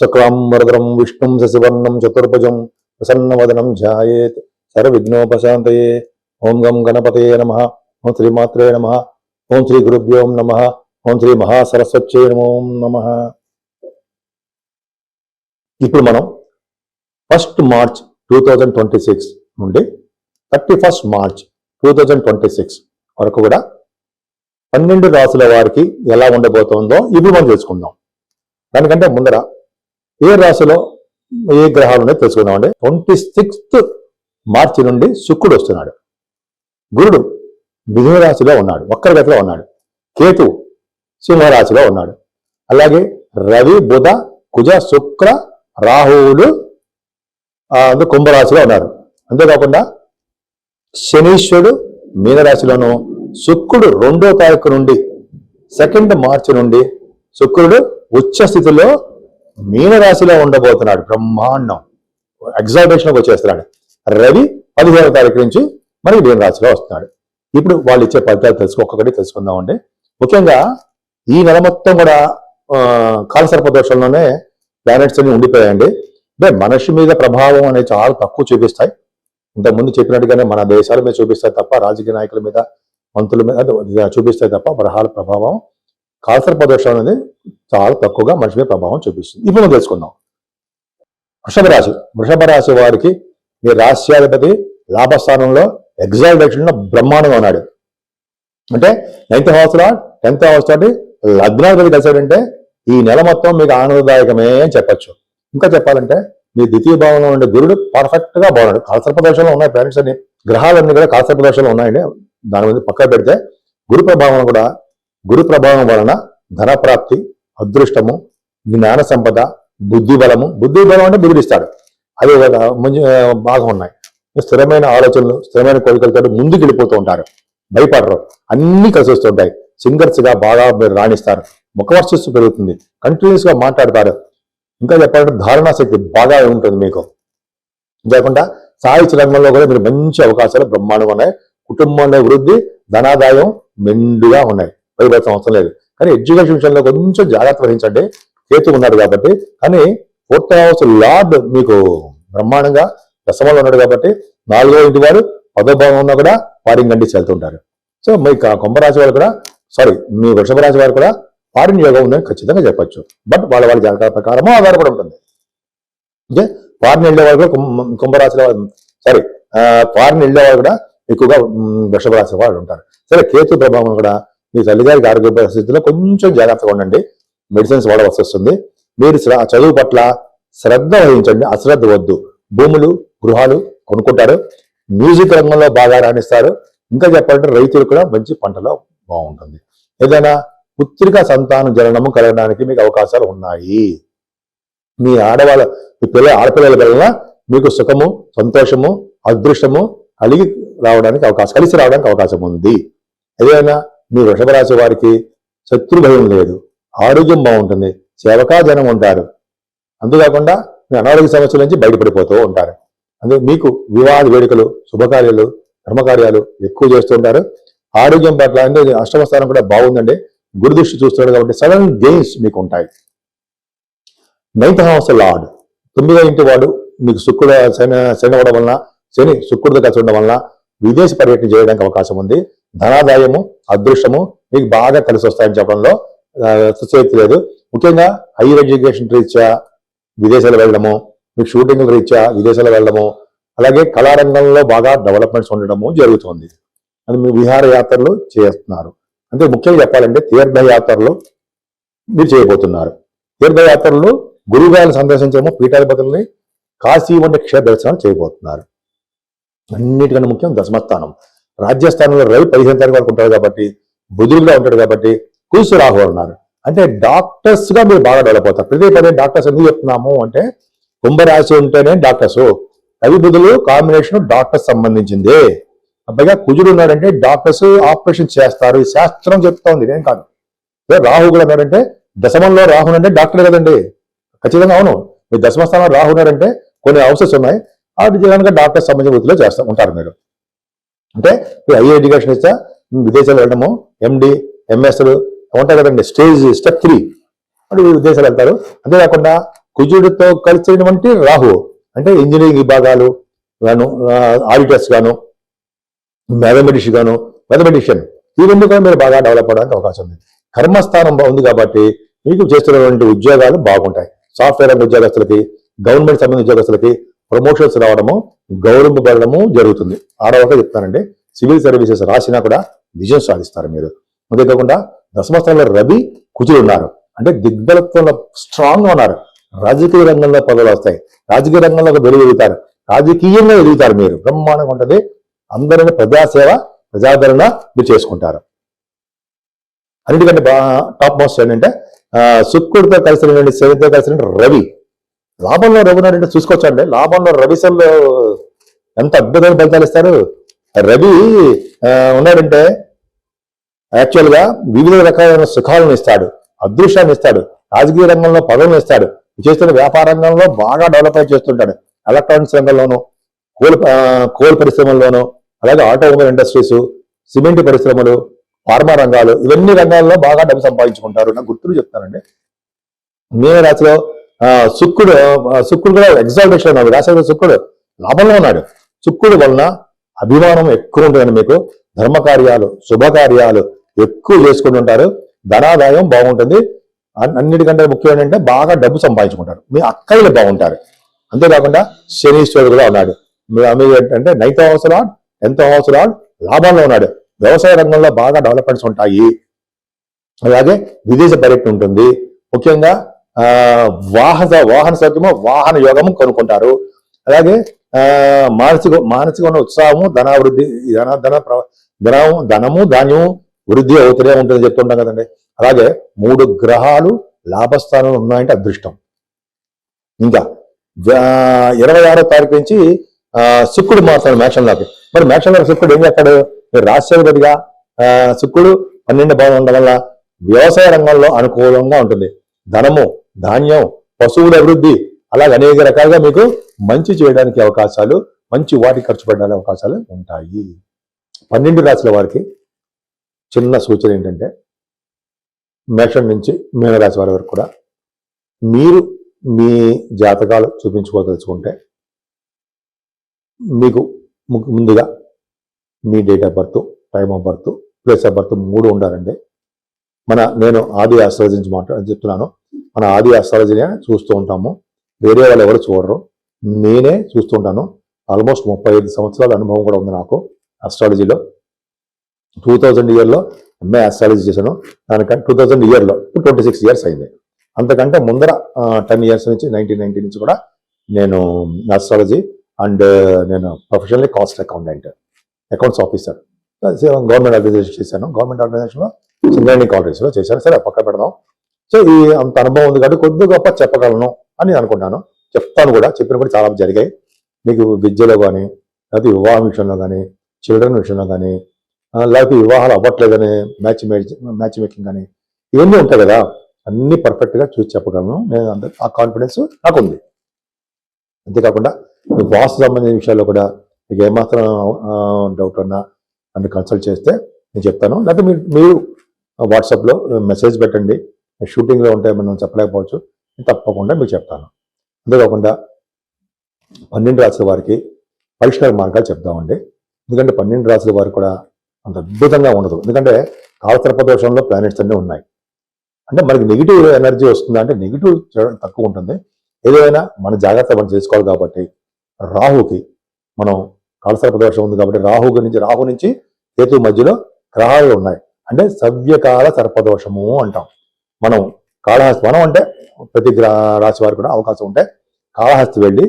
శుక్లాం వరదరం విష్ణుం శశివర్ణం చతుర్భుజం ప్రసన్నవదనం ధ్యాయేత్ సర్వవిఘ్నోపశాంతయే. ఓం గం గణపతయే నమః. ఓం శ్రీమాత్రే నమః. ఓం శ్రీ గురుభ్యో నమః. ఓం శ్రీ మహాసరస్వత్యై నమో నమః. ఇప్పుడు మనం 1 మార్చ్ 2026 నుండి 31 మార్చ్ 2026 వరకు కూడా 12 రాసుల వారికి ఎలా ఉండబోతోందో ఇప్పుడు మనం తెలుసుకుందాం. దానికంటే ముందర ఏ రాశిలో ఏ గ్రహాలు ఉన్నాయో తెలుసుకుందామండి. 26 మార్చి నుండి శుక్రుడు వస్తున్నాడు. గురుడు మిథున రాశిలో ఉన్నాడు, వక్ర గతిలో ఉన్నాడు. కేతు సింహరాశిలో ఉన్నాడు. అలాగే రవి, బుధ, కుజ, శుక్ర, రాహువులు కుంభరాశిలో ఉన్నారు. అంతేకాకుండా శనీశ్వరుడు మీనరాశిలోను, శుక్రుడు 2వ తారీఖు నుండి 2 మార్చి నుండి శుక్రుడు ఉచ్చ స్థితిలో మీనరాశిలో ఉండబోతున్నాడు. బ్రహ్మాండం ఎగ్జాల్టేషన్కి వచ్చేస్తున్నాడు. రవి 15వ తారీఖు నుంచి మనకి మీనరాశిలో వస్తున్నాడు. ఇప్పుడు వాళ్ళు ఇచ్చే ఫలితాలు ఒక్కొక్కటి తెలుసుకుందామండి. ముఖ్యంగా ఈ నెల మొత్తం కూడా కాలసర్పదోషంలోనే ప్లానెట్స్ అన్ని ఉండిపోయాయండి. అంటే మనిషి మీద ప్రభావం అనేది చాలా తక్కువ చూపిస్తాయి. ఇంతకుముందు చెప్పినట్టుగానే మన దేశాల మీద చూపిస్తాయి తప్ప, రాజకీయ నాయకుల మీద, మంత్రుల మీద చూపిస్తాయి తప్ప గ్రహాల ప్రభావం కాలసర్పదోషం అనేది చాలా తక్కువగా మనిషి మీద ప్రభావం చూపిస్తుంది. ఇప్పుడు మనం తెలుసుకుందాం. వృషభ రాశి వారికి మీ రాశ్యాధిపతి లాభస్థానంలో ఎగ్జాల్టేషన్ లో బ్రహ్మాండంగా ఉన్నాడు. అంటే 9th హౌస్ లో 10th హౌస్ తోటి లగ్నాధిపతి కలిసాడంటే ఈ నెల మొత్తం మీకు ఆనందదాయకమే అని చెప్పచ్చు. ఇంకా చెప్పాలంటే మీ ద్వితీయ భావంలో ఉండే గురుడు పర్ఫెక్ట్ గా బాగున్నాడు. కాలసర్పదోషంలో ఉన్నాయి ప్లానెట్స్ అన్ని, గ్రహాలన్నీ కూడా కాలసర్పదోషంలో ఉన్నాయండి. దాని మీద పక్క పెడితే గురు ప్రభావం వలన ధనప్రాప్తి, అదృష్టము, జ్ఞాన సంపద, బుద్ధి బలం అంటే బుద్ధుడు ఇస్తాడు. అదే మంచి బాగా ఉన్నాయి. స్థిరమైన ఆలోచనలు, స్థిరమైన కోరికలతో ముందుకు వెళ్ళిపోతూ ఉంటారు, భయపడరు, అన్ని కలిసి వస్తుంటాయి. సింగర్స్ గా బాగా మీరు రాణిస్తారు, ముఖవర్చస్సు పెరుగుతుంది, కంటిన్యూస్ గా మాట్లాడతారు. ఇంకా చెప్పాలంటే ధారణా శక్తి బాగా ఉంటుంది మీకు. లేకుండా సాహిత్య రంగంలో కూడా మీరు మంచి అవకాశాలు బ్రహ్మాండంగా ఉన్నాయి. కుటుంబంలో వృద్ధి, ధనాదాయం మెండుగా ఉన్నాయి. భయపడాల్సిన అవసరం లేదు. కానీ ఎడ్యుకేషన్ విషయంలో కొంచెం జాగ్రత్త వహించండి. కేతు ఉన్నాడు కాబట్టి. కానీ 4th హౌస్ లార్డ్ మీకు బ్రహ్మాండంగా దశమంలో ఉన్నాడు కాబట్టి 4వ ఇంటి వారు 10వ భావం ఉన్నా కూడా ఫారిన్ కంట్రీస్ వెళ్తుంటారు. సో మీ కుంభరాశి వారు కూడా మీ వృషభ రాశి వారు కూడా ఫారిన్ యోగం ఉందని ఖచ్చితంగా చెప్పచ్చు. బట్ వాళ్ళ జాగ్రత్త ప్రకారమో ఆధారపడి ఉంటుంది. ఓకే, ఫారిన్ వెళ్ళే వాళ్ళు కూడా కుంభరాశిలో ఫారిన్ వెళ్ళే వాళ్ళు కూడా ఎక్కువగా వృషభ రాశి వాళ్ళు ఉంటారు. సరే, కేతు ప్రభావం కూడా మీ తల్లిగారికి ఆరోగ్య పరిస్థితుల్లో కొంచెం జాగ్రత్తగా ఉండండి. మెడిసిన్స్ వాడవలసి వస్తుంది. మీరు చదువు పట్ల శ్రద్ధ వహించండి, అశ్రద్ధ వద్దు. భూములు, గృహాలు కొనుక్కుంటారు. మ్యూజిక్ రంగంలో బాగా రాణిస్తారు. ఇంకా చెప్పాలంటే రైతులు కూడా మంచి పంటలో బాగుంటుంది. ఏదైనా పుత్రిక సంతానం జననము కలగడానికి మీకు అవకాశాలు ఉన్నాయి. మీ ఆడపిల్లల వలన మీకు సుఖము, సంతోషము, అదృష్టము కలిసి రావడానికి అవకాశం ఉంది. ఏదైనా మీ వృషభ రాశి వారికి శత్రు భయం లేదు, ఆరోగ్యం బాగుంటుంది, సేవకా జనం ఉంటారు. అంతేకాకుండా మీ అనారోగ్య సమస్యల నుంచి బయటపడిపోతూ ఉంటారు. అందుకే మీకు వివాహ వేడుకలు, శుభకార్యాలు, ధర్మకార్యాలు ఎక్కువ చేస్తూ ఉంటారు. ఆరోగ్యం పట్ల అంటే అష్టమ స్థానం కూడా బాగుందండి. గురుదృష్టి చూస్తున్నాడు కాబట్టి సడన్ గెయిన్స్ మీకు ఉంటాయి. 9th హౌస్ లార్డ్ 9వ ఇంటి వాడు మీకు శుక్రుడు శని అవడం వలన, శని శుక్రుడితో కలిసి ఉండడం వలన విదేశీ పర్యటన చేయడానికి అవకాశం ఉంది. ధనాదాయము, అదృష్టము మీకు బాగా కలిసి వస్తాయని చెప్పడంలో సుశక్తి లేదు. ముఖ్యంగా హైయర్ ఎడ్యుకేషన్ రీత్యా విదేశాలు వెళ్ళడము, మీకు షూటింగ్ల రీత్యా విదేశాలు వెళ్ళడము, అలాగే కళారంగంలో బాగా డెవలప్మెంట్స్ ఉండడము జరుగుతుంది. అది మీ విహారయాత్రలు చేస్తున్నారు. అంటే ముఖ్యంగా చెప్పాలంటే తీర్థయాత్రలు మీరు చేయబోతున్నారు. తీర్థయాత్రలు గురువుగారిని సందర్శించడము, పీఠాధిపతుల్ని, కాశీ వంటి క్షేత్ర దర్శనాలు చేయబోతున్నారు. అన్నిటికన్నా ముఖ్యం దశమస్థానం. రాజ్యస్థానంలో రవి 15వ తారీఖు వరకు ఉంటాడు కాబట్టి, బుధుడుగా ఉంటాడు కాబట్టి, కుజు రాహు ఉన్నారు. అంటే డాక్టర్స్ గా మీరు బాగా డెవలప్ అవుతారు. ప్రతి డాక్టర్స్ ఎందుకు చెప్తున్నాము అంటే, కుంభరాశి ఉంటేనే డాక్టర్స్. రవి బుధులు కాంబినేషన్ డాక్టర్స్ సంబంధించిందే. అబ్బాయిగా కుజుడు ఉన్నాడంటే డాక్టర్స్ ఆపరేషన్ చేస్తారు. ఈ శాస్త్రం చెప్తా ఉంది, నేను కాదు. రాహు కూడా ఉన్నాడంటే, దశమంలో రాహు అంటే డాక్టర్ కదండి. ఖచ్చితంగా అవును. మీ దశమస్థానంలో రాహు ఉన్నాడంటే కొన్ని అవసరాలు ఉన్నాయి. వాటి కనుక డాక్టర్స్ సంబంధించిన వృత్తిలో చేస్తూ ఉంటారు మీరు. అంటే హైయర్ ఎడ్యుకేషన్ ఇస్తా విదేశాలు వెళ్ళడము, ఎండి, ఎంఎస్లు ఉంటాయి కదండి. స్టెప్ 3 అంటే విదేశాలు వెళ్తారు. అంతేకాకుండా కుజుడితో కలిసినటువంటి రాహు అంటే ఇంజనీరింగ్ విభాగాలు గాను, ఆడిటర్స్ గాను, మ్యాథమెటిషియన్ ఈ రెండు కూడా మీరు బాగా డెవలప్ అవడానికి అవకాశం ఉంది. కర్మస్థానం ఉంది కాబట్టి మీకు చేస్తున్నటువంటి ఉద్యోగాలు బాగుంటాయి. సాఫ్ట్వేర్ రంగ ఉద్యోగస్తులకి, గవర్నమెంట్ సంబంధించిన ఉద్యోగస్తులకి ప్రమోషన్స్ రావడము, గౌరవింపబడము జరుగుతుంది. ఆరవగా చెప్తానండి, సివిల్ సర్వీసెస్ రాసినా కూడా విజయం సాధిస్తారు మీరు. అంతేకాకుండా దశమస్థానంలో రవి, కుజులు ఉన్నారు అంటే దిగ్బలత్వంలో స్ట్రాంగ్ గా ఉన్నారు. రాజకీయ రంగంలో పదవులు వస్తాయి, రాజకీయ రంగంలో వెలుగుతారు, రాజకీయంగా ఎదుగుతారు. మీరు బ్రహ్మాండంగా ఉంటుంది. అందరినీ ప్రజాసేవ, ప్రజాదరణ మీరు చేసుకుంటారు. అన్నిటికంటే టాప్ మోస్ట్ ఏంటంటే శుక్రుడితో కలిసి శనితో కలిసి రవి. లాభంలో రవి ఉన్నాడంటే చూసుకోవచ్చు అండి. లాభంలో రవిశల్లో ఎంత అద్భుతమైన ఫలితాలు ఇస్తారు. రవి ఉన్నాడంటే యాక్చువల్ గా వివిధ రకాలైన సుఖాలను ఇస్తాడు, అదృష్టాన్ని ఇస్తాడు, రాజకీయ రంగంలో పదవులను ఇస్తాడు, చేస్తున్న వ్యాపార రంగంలో బాగా డెవలప్ అయి చేస్తుంటాడు. ఎలక్ట్రానిక్స్ రంగంలోనూ, కోల్ పరిశ్రమల్లోనూ, అలాగే ఆటోమొబైల్ ఇండస్ట్రీస్, సిమెంట్ పరిశ్రమలు, ఫార్మా రంగాలు, ఇవన్నీ రంగాల్లో బాగా డబ్బు సంపాదించుకుంటారు. నాకు గుర్తులు చెప్తానండి. మీన రాశిలో శుక్రుడు కూడా ఎగ్జాల్టేషన్ ఉన్నాడు. రాశిలో శుక్రుడు లాభంలో ఉన్నాడు. శుక్రుడు వలన అభిమానం ఎక్కువ ఉంటుందండి. మీకు ధర్మకార్యాలు, శుభకార్యాలు ఎక్కువ చేసుకుని ఉంటారు. ధనాదాయం బాగుంటుంది. అన్నిటికంటే ముఖ్యం ఏంటంటే బాగా డబ్బు సంపాదించుకుంటారు. మీ అక్కయ్యలు బాగుంటారు. అంతేకాకుండా శనీశ్వరుడు కూడా ఉన్నాడు. అంటే 9th house lord, 10th house lord లాభంలో ఉన్నాడు. వ్యవసాయ రంగంలో బాగా డెవలప్మెంట్స్ ఉంటాయి. అలాగే విదేశ పర్యటన ఉంటుంది. ముఖ్యంగా వాహన సౌఖ్యము, వాహన యోగము కొనుక్కుంటారు. అలాగే మానసిక ఉత్సాహము, ధనాభివృద్ధి, ధనము ధాన్యము వృద్ధి అవుతూనే ఉంటుంది చెప్తుంటాం కదండి. అలాగే 3 గ్రహాలు లాభస్థానంలో ఉన్నాయంటే అదృష్టం. ఇంకా 26వ తారీఖు నుంచి శుక్రుడు మారుతాడు మేషంలోకి. మరి మేషంలో శుక్రుడు ఏం చేస్తాడు? రాష్ట్రాధిపతిగా శుక్రుడు 12 భావం ఉండడం వల్ల వ్యవసాయ రంగంలో అనుకూలంగా ఉంటుంది. ధనము, ధాన్యం, పశువుల అభివృద్ధి, అలాగే అనేక రకాలుగా మీకు మంచి చేయడానికి అవకాశాలు, మంచి వాటికి ఖర్చు పెట్టడానికి అవకాశాలు ఉంటాయి. 12 రాశుల వారికి చిన్న సూచన ఏంటంటే, మేషం నుంచి మీనరాశి వారి వరకు కూడా మీరు మీ జాతకాలు చూపించుకోదలుచుకుంటే మీకు ముందుగా మీ date of birth, time of birth, place of birth 3 ఉండాలండి. నేను ఆది ఆస్ట్రాలజీ నుంచి చెప్తున్నాను. మన ఆది ఆస్ట్రాలజీనే చూస్తూ ఉంటాము. వేరే వాళ్ళు ఎవరు చూడరు, నేనే చూస్తుంటాను. ఆల్మోస్ట్ 35 సంవత్సరాల అనుభవం కూడా ఉంది నాకు ఆస్ట్రాలజీలో. 2000 ఇయర్లో ఎంఏ ఆస్ట్రాలజీ చేశాను. దానికంటే 2000 ఇయర్లో 26 ఇయర్స్ అయింది. అంతకంటే ముందర 10 ఇయర్స్ నుంచి 1990 నుంచి కూడా నేను ఆస్ట్రాలజీ అండ్ నేను professionally cost accountant, accounts officer, government organisation చేశాను. గవర్నమెంట్ ఆర్గనైజేషన్లో సింగరేణి కాలేజ్లో చేశాను. సరే పక్క పెడదాం. సో ఈ అంత అనుభవం ఉంది కాబట్టి కొద్ది గొప్ప చెప్పగలను అని అనుకుంటాను. చెప్తాను కూడా, చెప్పిన కూడా చాలా జరిగాయి. మీకు విద్యలో కానీ, లేకపోతే వివాహం విషయంలో కానీ, చిల్డ్రన్ విషయంలో కానీ, లేకపోతే వివాహాలు అవ్వట్లేదని మ్యాచ్ మేకింగ్ కానీ, ఇవన్నీ ఉంటాయి కదా, అన్ని పర్ఫెక్ట్గా చూసి చెప్పగలను. నేను ఆ కాన్ఫిడెన్స్ నాకు ఉంది. అంతేకాకుండా వాస్తు సంబంధించిన విషయాల్లో కూడా మీకు ఏమాత్రం డౌట్ ఉన్నా నన్ను కన్సల్ట్ చేస్తే నేను చెప్తాను. లేకపోతే మీరు వాట్సాప్లో మెసేజ్ పెట్టండి. షూటింగ్లో ఉంటే మనం చెప్పలేకపోవచ్చు, తప్పకుండా మీకు చెప్తాను. అంతేకాకుండా 12 రాశుల వారికి పరిష్కార మార్గాలు చెప్తామండి. ఎందుకంటే 12 రాశుల వారికి కూడా అంత అద్భుతంగా ఉండదు. ఎందుకంటే కాలసర్పదోషంలో ప్లానెట్స్ అన్నీ ఉన్నాయి. అంటే మనకి నెగిటివ్ ఎనర్జీ వస్తుందా అంటే నెగిటివ్ తక్కువ ఉంటుంది. ఏదైనా మన జాగ్రత్త మనం చేసుకోవాలి. కాబట్టి రాహుకి మనం కాలసర్పదోషం ఉంది కాబట్టి రాహు నుంచి కేతు మధ్యలో గ్రహాలు ఉన్నాయి. అంటే సవ్యకాల సర్పదోషము అంటాం. మనం అంటే ప్రతి రాశి వారికి కూడా అవకాశం ఉంటే కాళహస్తి వెళ్ళి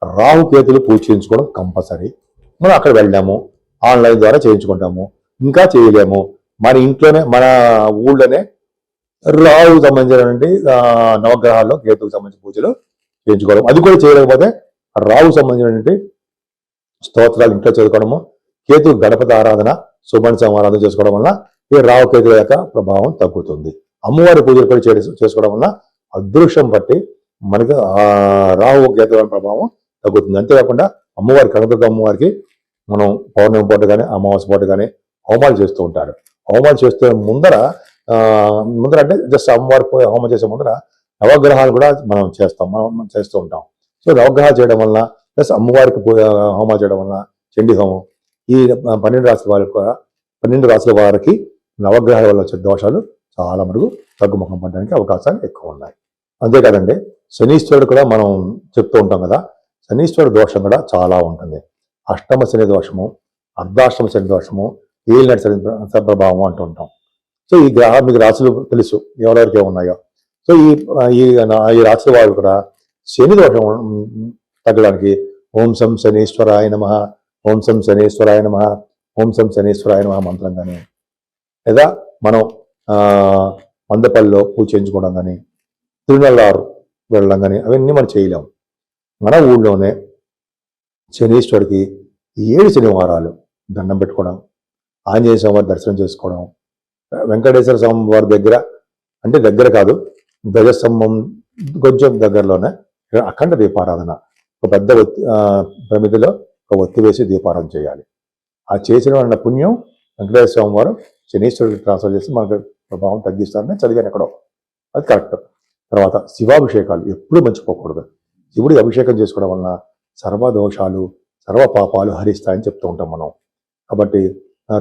రాహు కేతులు పూజ చేయించుకోవడం కంపల్సరీ. మనం అక్కడ వెళ్ళాము, ఆన్లైన్ ద్వారా చేయించుకుంటాము. ఇంకా చేయలేము, మన ఇంట్లోనే మన ఊళ్ళోనే రాహుకు సంబంధించినటువంటి నవగ్రహాల్లో కేతుకు సంబంధించిన పూజలు చేయించుకోవడం. అది కూడా చేయలేకపోతే రాహుకు సంబంధించినటువంటి స్తోత్రాలు ఇంట్లో చదువుకోవడము, కేతు గణపతి ఆరాధన, సుబ్రహ్మణ్య ఆరాధన చేసుకోవడం వల్ల ఈ రాహు కేతుల యొక్క ప్రభావం తగ్గుతుంది. అమ్మవారి పూజలు కూడా చేసుకోవడం వల్ల అదృష్టం బట్టి మనకి రాహు కేతుల ప్రభావం తగ్గుతుంది. అంతేకాకుండా అమ్మవారి కనకదుర్గ అమ్మవారికి మనం పౌర్ణమి పూట కానీ అమావాస్య పూట కానీ హోమాలు చేస్తూ ఉంటారు. హోమాలు చేస్తే ముందర అంటే జస్ట్ అమ్మవారి హోమం చేసే ముందర నవగ్రహాలు కూడా మనం చేస్తూ ఉంటాం. సో నవగ్రహాలు చేయడం వలన ప్లస్ అమ్మవారికి హోమాలు చేయడం వలన చండీ హోమం ఈ 12 రాశుల వారికి నవగ్రహాల వల్ల వచ్చే దోషాలు చాలా మటుకు తగ్గుముఖం పడడానికి అవకాశాలు ఎక్కువ ఉన్నాయి. అంతేకాదండి, శనీశ్వరుడు కూడా మనం చెప్తూ ఉంటాం కదా, శనీశ్వరుడు దోషం కూడా చాలా ఉంటుంది. అష్టమ శని దోషము, అర్ధాష్టమ శని దోషము, ఏలినాటి శని ప్రభావం అంటూ ఉంటాం. సో ఈ మీకు రాశులు తెలుసు ఎవరెవరికి ఉన్నాయో. సో ఈ రాశి వారు కూడా శని దోషం తగ్గడానికి ఓం సం శనీశ్వరాయ నమః, ఓం సం శనీశ్వరాయ నమః, ఓం సం శనీశ్వరాయ నమః మంత్రం కానీ, లేదా మనం మందపల్లిలో పూజ చేయించుకోవడం కానీ, తిరునల్లారు వెళ్ళడం కానీ అవన్నీ మనం చేయలేము. మన ఊళ్ళోనే శనీశ్వరుడికి 7 శనివారాలు దండం పెట్టుకోవడం, ఆంజనేయ స్వామి వారి దర్శనం చేసుకోవడం, వెంకటేశ్వర స్వామి వారి దగ్గర అంటే దగ్గర కాదు, ధ్వజస్తంభం కొంచెం దగ్గరలోనే అఖండ దీపారాధన, ఒక పెద్ద ప్రమిదిలో ఒక ఒత్తి వేసి దీపారాధన చేయాలి. ఆ చేసిన పుణ్యం వెంకటేశ్వర స్వామి వారు శనీశ్వరుడికి ట్రాన్స్ఫర్ చేసి మనకు ప్రభావం తగ్గిస్తారని చదివాను ఎక్కడో. అది కరెక్ట్. తర్వాత శివాభిషేకాలు ఎప్పుడూ మర్చిపోకూడదు. శివుడికి అభిషేకం చేసుకోవడం వలన సర్వదోషాలు సర్వ పాపాలు హరిస్తాయని చెప్తూ ఉంటాం మనం. కాబట్టి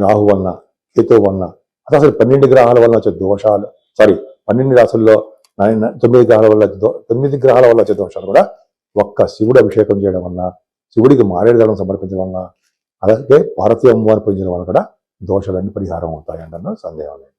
రాహు వలన, కేతు వలన, అసలు 12 గ్రహాల వలన వచ్చే దోషాలు 12 రాసుల్లో 9 గ్రహాల వల్ల 9 గ్రహాల వల్ల వచ్చే దోషాలు కూడా ఒక్క శివుడు అభిషేకం చేయడం వలన, శివుడికి మారేడు దళం సమర్పించడం వలన, అలాగే పార్వతీ అమ్మవారిని పూజించడం వల్ల కూడా దోషాలన్నీ పరిహారం అవుతాయి అంటే సందేహం లేదు.